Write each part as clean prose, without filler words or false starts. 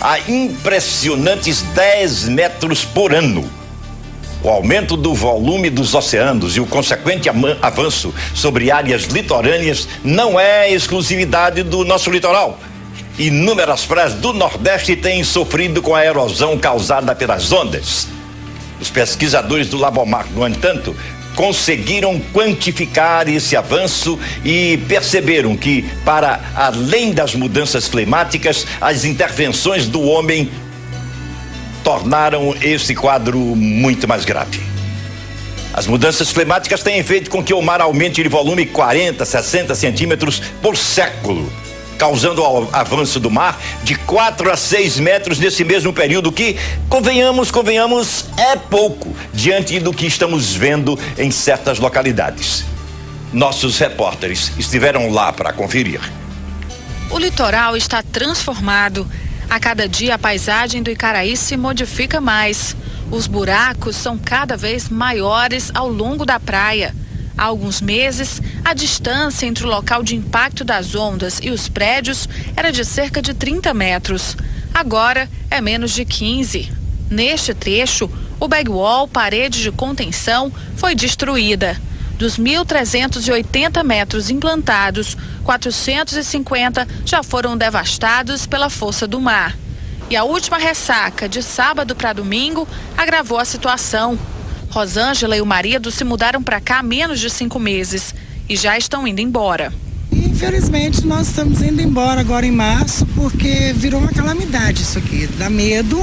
a impressionantes 10 metros por ano. O aumento do volume dos oceanos e o consequente avanço sobre áreas litorâneas não é exclusividade do nosso litoral. Inúmeras praias do Nordeste têm sofrido com a erosão causada pelas ondas. Os pesquisadores do Labomar, no entanto, conseguiram quantificar esse avanço e perceberam que, para além das mudanças climáticas, as intervenções do homem tornaram esse quadro muito mais grave. As mudanças climáticas têm feito com que o mar aumente de volume 40, 60 centímetros por século, causando o avanço do mar de 4 a 6 metros nesse mesmo período, que, convenhamos, é pouco diante do que estamos vendo em certas localidades. Nossos repórteres estiveram lá para conferir. O litoral está transformado. A cada dia a paisagem do Icaraí se modifica mais. Os buracos são cada vez maiores ao longo da praia. Há alguns meses, a distância entre o local de impacto das ondas e os prédios era de cerca de 30 metros. Agora é menos de 15. Neste trecho, o bagwall, parede de contenção, foi destruída. Dos 1.380 metros implantados, 450 já foram devastados pela força do mar. E a última ressaca, de sábado para domingo, agravou a situação. Rosângela e o marido se mudaram para cá há menos de 5 meses e já estão indo embora. Infelizmente, nós estamos indo embora agora em março, porque virou uma calamidade isso aqui. Dá medo.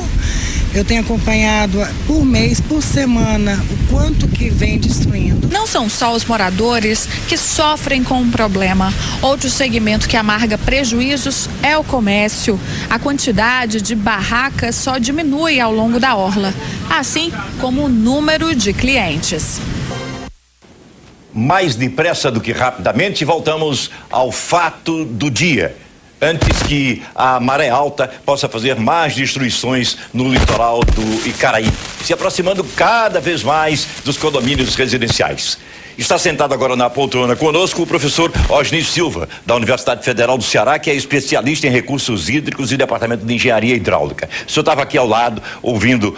Eu tenho acompanhado por mês, por semana, o quanto que vem destruindo. Não são só os moradores que sofrem com o problema. Outro segmento que amarga prejuízos é o comércio. A quantidade de barracas só diminui ao longo da orla, assim como o número de clientes. Mais depressa do que rapidamente, voltamos ao fato do dia, antes que a maré alta possa fazer mais destruições no litoral do Icaraí, se aproximando cada vez mais dos condomínios residenciais. Está sentado agora na poltrona conosco o professor Osni Silva, da Universidade Federal do Ceará, que é especialista em recursos hídricos e Departamento de Engenharia Hidráulica. O senhor estava aqui ao lado, ouvindo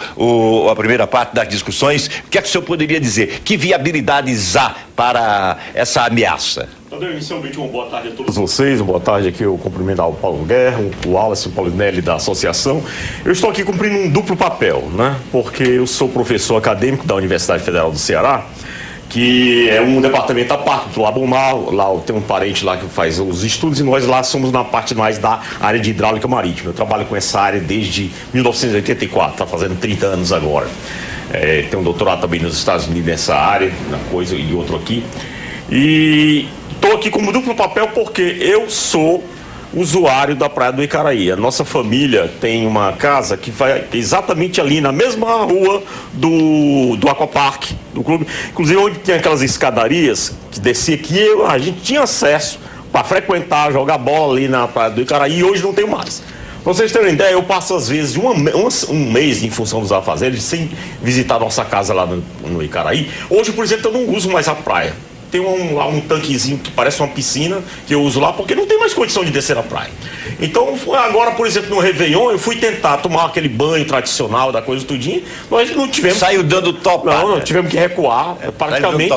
a primeira parte das discussões. O que é que o senhor poderia dizer? Que viabilidades há para essa ameaça? Tadeu, inicialmente uma boa tarde a todos vocês, uma boa tarde aqui, eu cumprimento o Paulo Guerra, o Wallace, o Paulinelli da associação. Eu estou aqui cumprindo um duplo papel, né? Porque eu sou professor acadêmico da Universidade Federal do Ceará, que é um departamento à parte do Labomar. Lá tem um parente lá que faz os estudos e nós lá somos na parte mais da área de hidráulica marítima. Eu trabalho com essa área desde 1984, está fazendo 30 anos agora. Tem um doutorado também nos Estados Unidos nessa área, uma coisa e outro aqui. E estou aqui como duplo papel porque eu sou usuário da Praia do Icaraí. A nossa família tem uma casa que vai exatamente ali na mesma rua do Aquapark, do clube, inclusive onde tem aquelas escadarias que descia, que a gente tinha acesso para frequentar, jogar bola ali na Praia do Icaraí, e hoje não tenho mais. Para vocês terem ideia, eu passo às vezes um mês em função dos afazeres sem visitar nossa casa lá no Icaraí. Hoje, por exemplo, eu não uso mais a praia. Tem lá um tanquezinho que parece uma piscina que eu uso lá porque não tem mais condição de descer na praia. Então, agora, por exemplo, no Réveillon, eu fui tentar tomar aquele banho tradicional da coisa tudinho, nós não tivemos... Saiu dando topada. Não, tivemos que recuar, praticamente,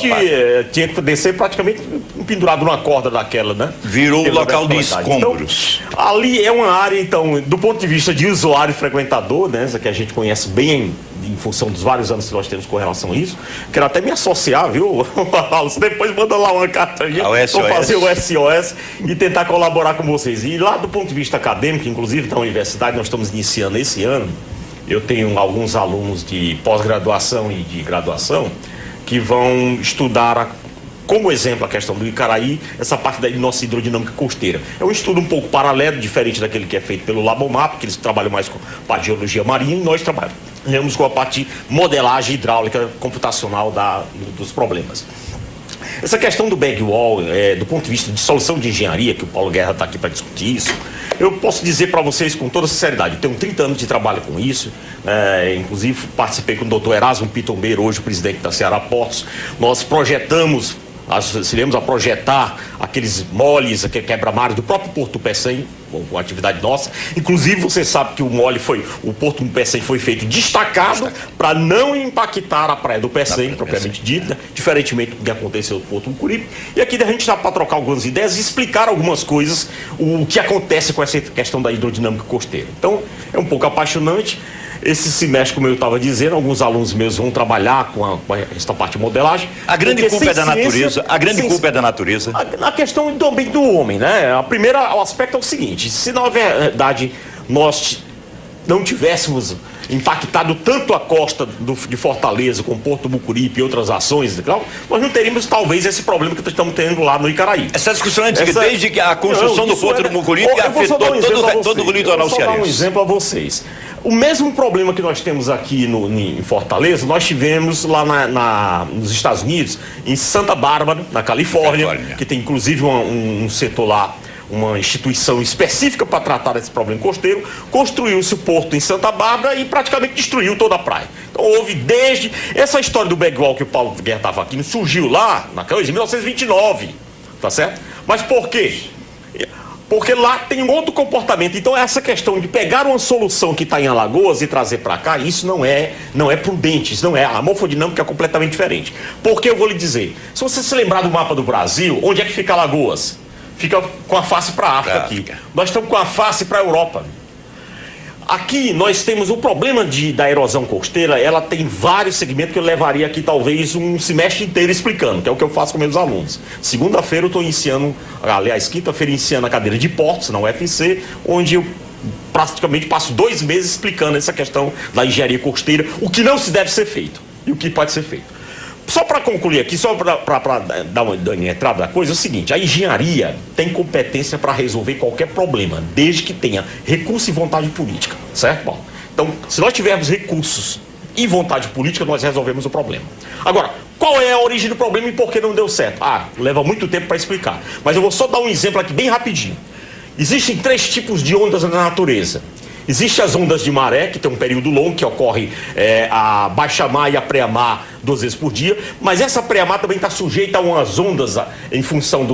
tinha que descer praticamente pendurado numa corda daquela, né? Virou um local de escombros. Então, ali é uma área, então, do ponto de vista de usuário e frequentador, né, essa que a gente conhece bem em função dos vários anos que nós temos com relação a isso, quero até me associar, viu? Depois manda lá uma carta aí, vou fazer o SOS e tentar colaborar com vocês. E lá do ponto de vista acadêmico, inclusive da universidade, nós estamos iniciando esse ano. Eu tenho alguns alunos de pós-graduação e de graduação que vão estudar como exemplo a questão do Icaraí, essa parte da nossa hidrodinâmica costeira. É um estudo um pouco paralelo, diferente daquele que é feito pelo Labomar, porque eles trabalham mais com a parte de geologia marinha, e nós trabalhamos com a parte de modelagem hidráulica computacional dos problemas. Essa questão do bagwall, do ponto de vista de solução de engenharia, que o Paulo Guerra está aqui para discutir isso, eu posso dizer para vocês com toda sinceridade, eu tenho 30 anos de trabalho com isso, inclusive participei com o doutor Erasmo Pitombeiro, hoje o presidente da Ceará Portos. Nós projetamos nós iremos a projetar aqueles moles, aquele quebra-mares do próprio Porto do Pecém, uma atividade nossa. Inclusive, você sabe que o Porto do Pecém foi feito destacado para não impactar a praia do Pecém, propriamente dita, diferentemente do que aconteceu no Porto do Mucuripe. E aqui a gente está para trocar algumas ideias e explicar algumas coisas, o que acontece com essa questão da hidrodinâmica costeira. Então, é um pouco apaixonante. Esse semestre, como eu estava dizendo, alguns alunos meus vão trabalhar com essa parte de modelagem. A grande culpa é da natureza. A grande culpa é da natureza. A questão também do homem, né? O aspecto é o seguinte: se na verdade nós não tivéssemos impactado tanto a costa de Fortaleza com o Porto do Mucuripe e outras ações, nós não teríamos talvez esse problema que estamos tendo lá no Icaraí. Essa discussão é antiga, desde que a construção do Porto do Mucuripe afetou todo o litoral cearense. Vou dar um exemplo a vocês. O mesmo problema que nós temos aqui em Fortaleza, nós tivemos lá nos Estados Unidos, em Santa Bárbara, na Califórnia, que tem inclusive um setor lá, uma instituição específica para tratar desse problema costeiro. Construiu-se o porto em Santa Bárbara e praticamente destruiu toda a praia. Então houve desde... Essa história do backwall que o Paulo Guerra estava aqui, surgiu lá, em 1929, tá certo? Mas por quê? Porque lá tem um outro comportamento. Então essa questão de pegar uma solução que está em Alagoas e trazer para cá, isso não é prudente, isso não é. A morfodinâmica é completamente diferente. Porque eu vou lhe dizer, se você se lembrar do mapa do Brasil, onde é que fica Alagoas? Fica com a face para a África aqui. Nós estamos com a face para a Europa. Aqui nós temos o problema da erosão costeira, ela tem vários segmentos que eu levaria aqui talvez um semestre inteiro explicando, que é o que eu faço com meus alunos. Segunda-feira eu estou iniciando, aliás, quinta-feira iniciando a cadeira de portos na UFC, onde eu praticamente passo 2 meses explicando essa questão da engenharia costeira, o que não se deve ser feito e o que pode ser feito. Só para concluir aqui, só para dar uma entrada da coisa, é o seguinte: a engenharia tem competência para resolver qualquer problema, desde que tenha recurso e vontade política, certo, Paulo? Então, se nós tivermos recursos e vontade política, nós resolvemos o problema. Agora, qual é a origem do problema e por que não deu certo? Leva muito tempo para explicar, mas eu vou só dar um exemplo aqui bem rapidinho. Existem 3 tipos de ondas na natureza. Existem as ondas de maré, que tem um período longo, que ocorre a baixa-mar e a pré-mar 2 vezes por dia, mas essa pré-mar também está sujeita a umas ondas em função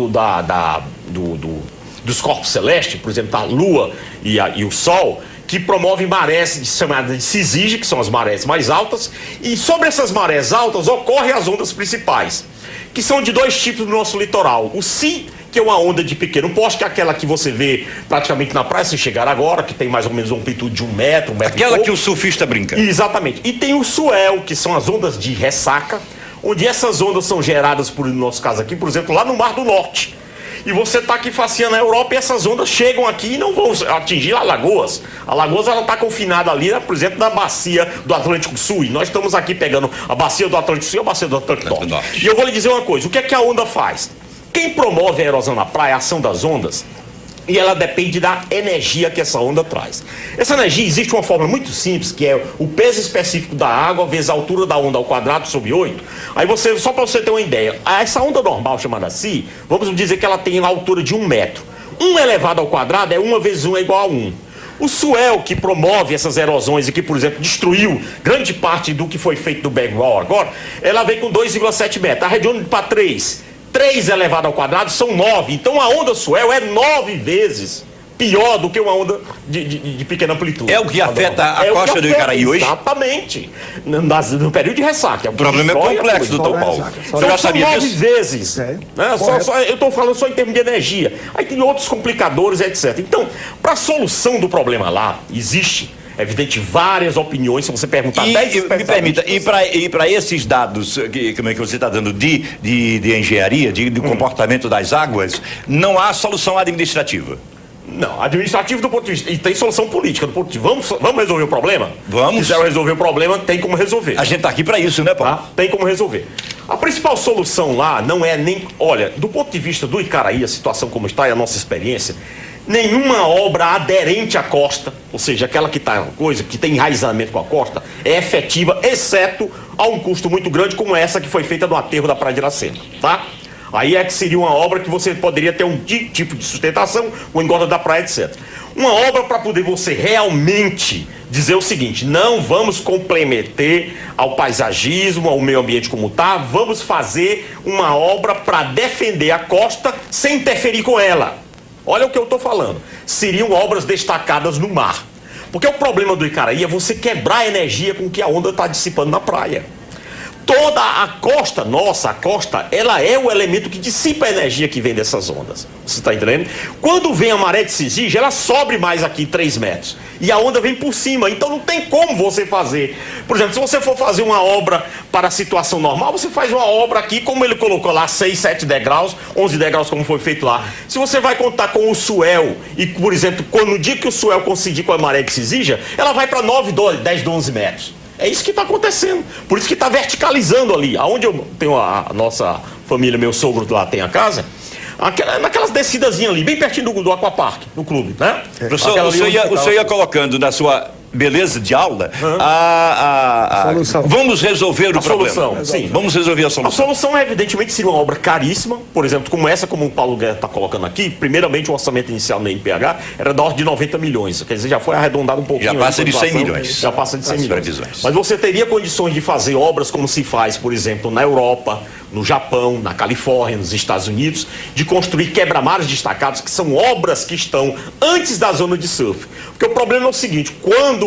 dos corpos celestes, por exemplo, a Lua e o Sol, que promovem marés chamadas de cisígia, que são as marés mais altas, e sobre essas marés altas ocorrem as ondas principais, que são de 2 tipos no nosso litoral. O Si, que é uma onda de pequeno porte, que é aquela que você vê praticamente na praia, se chegar agora, que tem mais ou menos uma amplitude de 1 metro, 1 metro Aquela que o surfista brinca. Exatamente. E tem o swell, que são as ondas de ressaca, onde essas ondas são geradas, no nosso caso aqui, por exemplo, lá no Mar do Norte. E você está aqui faceando na Europa e essas ondas chegam aqui e não vão atingir Alagoas. Alagoas está confinada ali, por exemplo, na bacia do Atlântico Sul. E nós estamos aqui pegando a bacia do Atlântico Sul e a bacia do Atlântico Norte. E eu vou lhe dizer uma coisa: o que é que a onda faz? Quem promove a erosão na praia é a ação das ondas, e ela depende da energia que essa onda traz. Essa energia, existe uma fórmula muito simples, que é o peso específico da água vezes a altura da onda ao quadrado sobre 8. Aí só para você ter uma ideia, essa onda normal chamada Si, vamos dizer que ela tem a altura de 1 metro. 1 elevado ao quadrado é 1 vezes 1 é igual a 1. O swell, que promove essas erosões e que, por exemplo, destruiu grande parte do que foi feito do backwall agora, ela vem com 2,7 metros. Arredondando para 3 elevado ao quadrado são 9. Então a onda swell é 9 vezes pior do que uma onda de pequena amplitude. É o que afeta a costa do Icaraí hoje? Exatamente. No período de ressaca. O problema é complexo, doutor Paulo. Você já sabia disso? 9 vezes. Eu estou falando só em termos de energia. Aí tem outros complicadores, etc. Então, para a solução do problema lá, existe, evidente, várias opiniões. Se você perguntar 10 me permita, e para esses dados que você está dando de engenharia, de comportamento das águas, não há solução administrativa? Não, administrativo do ponto de vista, e tem solução política do ponto de vista. Vamos resolver o problema? Vamos. Se quiser resolver o problema, tem como resolver. A gente está aqui para isso, né, Paulo? Tem como resolver. A principal solução lá não é nem... Olha, do ponto de vista do Icaraí, a situação como está e a nossa experiência, nenhuma obra aderente à costa, ou seja, aquela que tem enraizamento com a costa, é efetiva, exceto a um custo muito grande como essa que foi feita no aterro da Praia de Iracema, tá? Aí é que seria uma obra que você poderia ter um tipo de sustentação, o engorda da praia, etc. Uma obra para poder você realmente dizer o seguinte: não vamos comprometer ao paisagismo, ao meio ambiente como está, vamos fazer uma obra para defender a costa sem interferir com ela. Olha o que eu estou falando. Seriam obras destacadas no mar. Porque o problema do Icaraí é você quebrar a energia com que a onda está dissipando na praia. Toda a costa, nossa, a costa, ela é o elemento que dissipa a energia que vem dessas ondas. Você está entendendo? Quando vem a maré de Sizige, ela sobe mais aqui 3 metros. E a onda vem por cima. Então não tem como você fazer. Por exemplo, se você for fazer uma obra para a situação normal, você faz uma obra aqui, como ele colocou lá, 6, 7 degraus, 11 degraus, como foi feito lá. Se você vai contar com o swell, e, por exemplo, no dia que o swell coincidir com a maré de Sizige, ela vai para 9, 12, 10, 11 metros. É isso que está acontecendo. Por isso que está verticalizando ali. Aonde eu tenho a nossa família, meu sogro lá tem a casa, naquelas descidazinhas ali, bem pertinho do Aquapark, do clube, né? Professor, o senhor ia colocando na sua beleza de aula vamos resolver o problema. Solução, sim. Vamos resolver a solução. A solução, evidentemente, seria uma obra caríssima, por exemplo, como essa, como o Paulo Guerra está colocando aqui. Primeiramente, o orçamento inicial na IPH era da ordem de 90 milhões, quer dizer, já foi arredondado um pouquinho. Já passa de 100 milhões. Já passa de 100 milhões. Mas você teria condições de fazer obras como se faz, por exemplo, na Europa, no Japão, na Califórnia, nos Estados Unidos, de construir quebra-mares destacados, que são obras que estão antes da zona de surf. Porque o problema é o seguinte: quando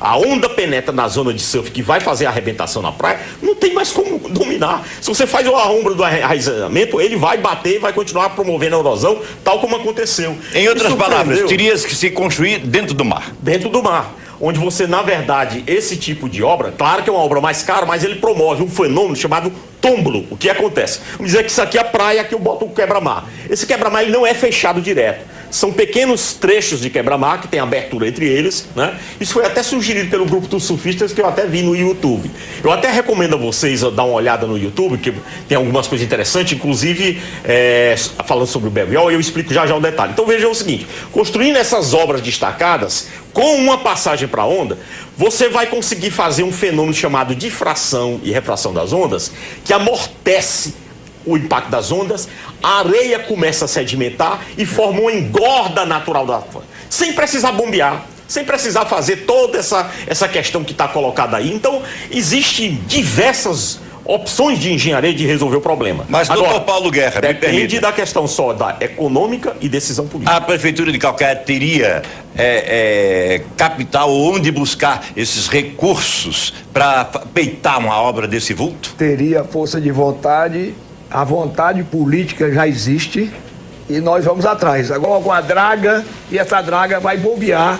a onda penetra na zona de surf, que vai fazer a arrebentação na praia, não tem mais como dominar. Se você faz uma ombra do arraizamento, ele vai bater e vai continuar promovendo a erosão, tal como aconteceu. Em outras palavras, teria que se construir dentro do mar. Dentro do mar. Onde você, na verdade, esse tipo de obra, claro que é uma obra mais cara, mas ele promove um fenômeno chamado tômbolo. O que acontece? Vamos dizer que isso aqui é a praia, aqui eu boto o quebra-mar. Esse quebra-mar ele não é fechado direto. São pequenos trechos de quebra-mar que tem abertura entre eles, né? Isso foi até sugerido pelo grupo dos surfistas, que eu até vi no YouTube. Eu até recomendo a vocês dar uma olhada no YouTube, que tem algumas coisas interessantes, inclusive falando sobre o Beviol, e eu explico já o detalhe. Então vejam o seguinte: construindo essas obras destacadas, com uma passagem para a onda, você vai conseguir fazer um fenômeno chamado difração e refração das ondas, que amortece o impacto das ondas, a areia começa a sedimentar e forma uma engorda natural da praia, sem precisar bombear, sem precisar fazer toda essa questão que está colocada aí. Então, existem diversas opções de engenharia de resolver o problema. Mas, doutor Paulo Guerra, me permita. Depende da questão só da econômica e decisão política. A Prefeitura de Calcaia teria capital onde buscar esses recursos para peitar uma obra desse vulto? Teria força de vontade. A vontade política já existe e nós vamos atrás. Agora com a draga, e essa draga vai bombear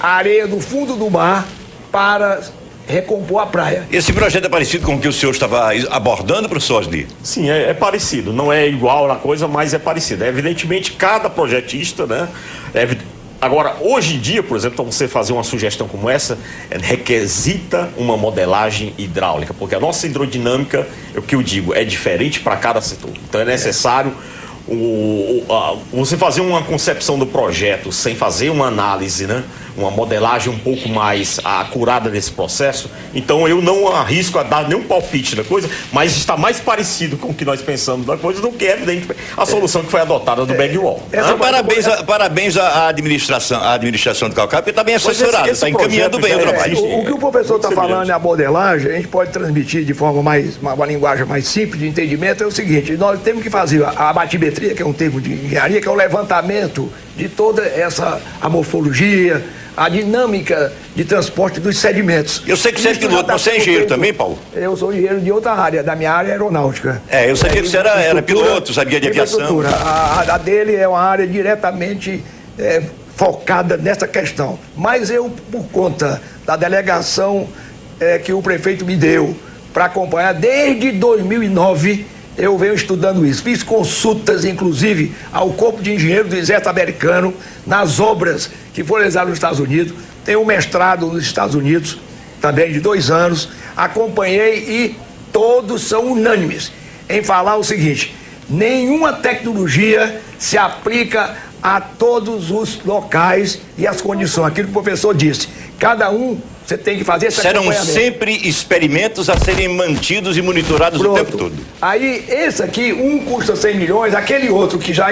a areia do fundo do mar para recompor a praia. Esse projeto é parecido com o que o senhor estava abordando, professor Osni? Sim, é parecido. Não é igual a coisa, mas é parecido. Evidentemente, cada projetista, né? Agora, hoje em dia, por exemplo, para você fazer uma sugestão como essa, requisita uma modelagem hidráulica, porque a nossa hidrodinâmica, é o que eu digo, é diferente para cada setor. Então é necessário você fazer uma concepção do projeto sem fazer uma análise, né? Uma modelagem um pouco mais acurada nesse processo. Então eu não arrisco a dar nenhum palpite da coisa, mas está mais parecido com o que nós pensamos da coisa do que, evidentemente, a solução que foi adotada do Bagwall. Parabéns à administração do Calcaia, porque está bem assessorado, está encaminhando bem o trabalho. O que o professor está falando é a modelagem, a gente pode transmitir de forma uma linguagem mais simples de entendimento, é o seguinte: nós temos que fazer a batimetria, que é um termo de engenharia, que é o levantamento de toda a morfologia, a dinâmica de transporte dos sedimentos. Eu sei que você é piloto, você é engenheiro também, Paulo? Eu sou engenheiro de outra área, da minha área aeronáutica. Eu sabia que você era piloto, sabia de aviação. A dele é uma área diretamente focada nessa questão. Mas eu, por conta da delegação que o prefeito me deu para acompanhar desde 2009, eu venho estudando isso. Fiz consultas, inclusive, ao Corpo de Engenheiros do Exército Americano, nas obras que foram realizadas nos Estados Unidos. Tenho um mestrado nos Estados Unidos, também de 2 anos. Acompanhei e todos são unânimes em falar o seguinte: nenhuma tecnologia se aplica a todos os locais e as condições. Aquilo que o professor disse, cada um você tem que fazer esse acompanhamento. Serão sempre experimentos a serem mantidos e monitorados o tempo todo. Aí, esse aqui, um custa 100 milhões, aquele outro que já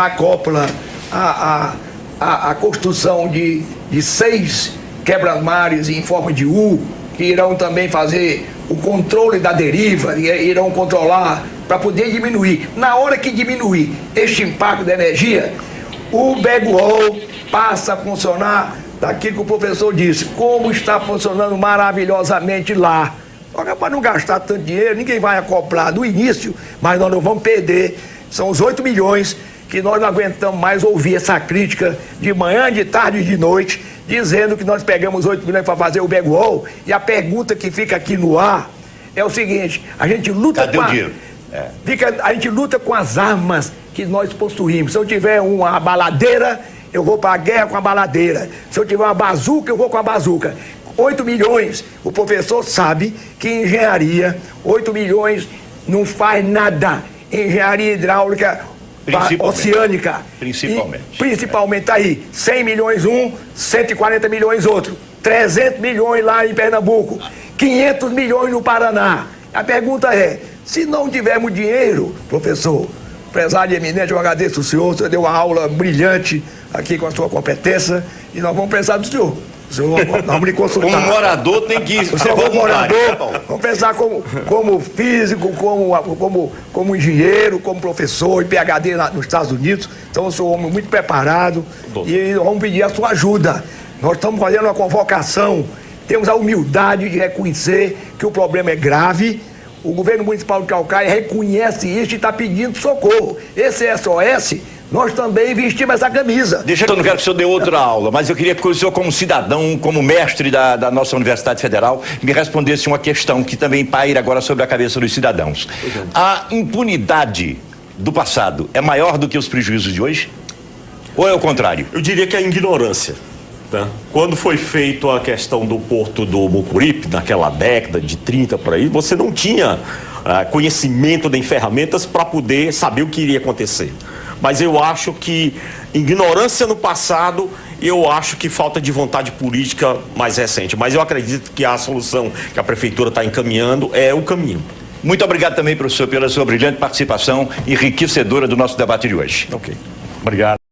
acopla a construção de 6 quebra-mares em forma de U, que irão também fazer o controle da deriva, irão controlar para poder diminuir. Na hora que diminuir este impacto da energia, o backhaul passa a funcionar daquilo que o professor disse, como está funcionando maravilhosamente lá. Para não gastar tanto dinheiro, ninguém vai acoplar no início, mas nós não vamos perder. São os 8 milhões que nós não aguentamos mais ouvir essa crítica de manhã, de tarde e de noite, dizendo que nós pegamos 8 milhões para fazer o backhaul. E a pergunta que fica aqui no ar é o seguinte: a gente luta a gente luta com as armas que nós possuímos. Se eu tiver uma baladeira, eu vou para a guerra com a baladeira. Se eu tiver uma bazuca, eu vou com a bazuca. 8 milhões, o professor sabe que engenharia, 8 milhões não faz nada. Engenharia hidráulica oceânica. Principalmente aí, 100 milhões 140 milhões outro, 300 milhões lá em Pernambuco, 500 milhões no Paraná. A pergunta é, se não tivermos dinheiro, professor, empresário eminente, eu agradeço o senhor deu uma aula brilhante aqui com a sua competência e nós vamos precisar do senhor. Nós vamos lhe consultar. Um morador tem que ser morador, vamos pensar como físico, como engenheiro, como professor e PhD nos Estados Unidos. Então eu sou um homem muito preparado e vamos pedir a sua ajuda. Nós estamos fazendo uma convocação, temos a humildade de reconhecer que o problema é grave. O governo municipal de Calcaia reconhece isso e está pedindo socorro. Esse SOS, nós também vestimos essa camisa. Eu não quero que o senhor dê outra aula, mas eu queria que o senhor, como cidadão, como mestre da nossa Universidade Federal, me respondesse uma questão que também paira agora sobre a cabeça dos cidadãos. A impunidade do passado é maior do que os prejuízos de hoje? Ou é o contrário? Eu diria que é a ignorância. Tá? Quando foi feito a questão do porto do Mucuripe, naquela década de 30 por aí, você não tinha conhecimento nem ferramentas para poder saber o que iria acontecer. Mas eu acho que ignorância no passado, eu acho que falta de vontade política mais recente. Mas eu acredito que a solução que a prefeitura está encaminhando é o caminho. Muito obrigado também, professor, pela sua brilhante participação enriquecedora do nosso debate de hoje. Ok. Obrigado.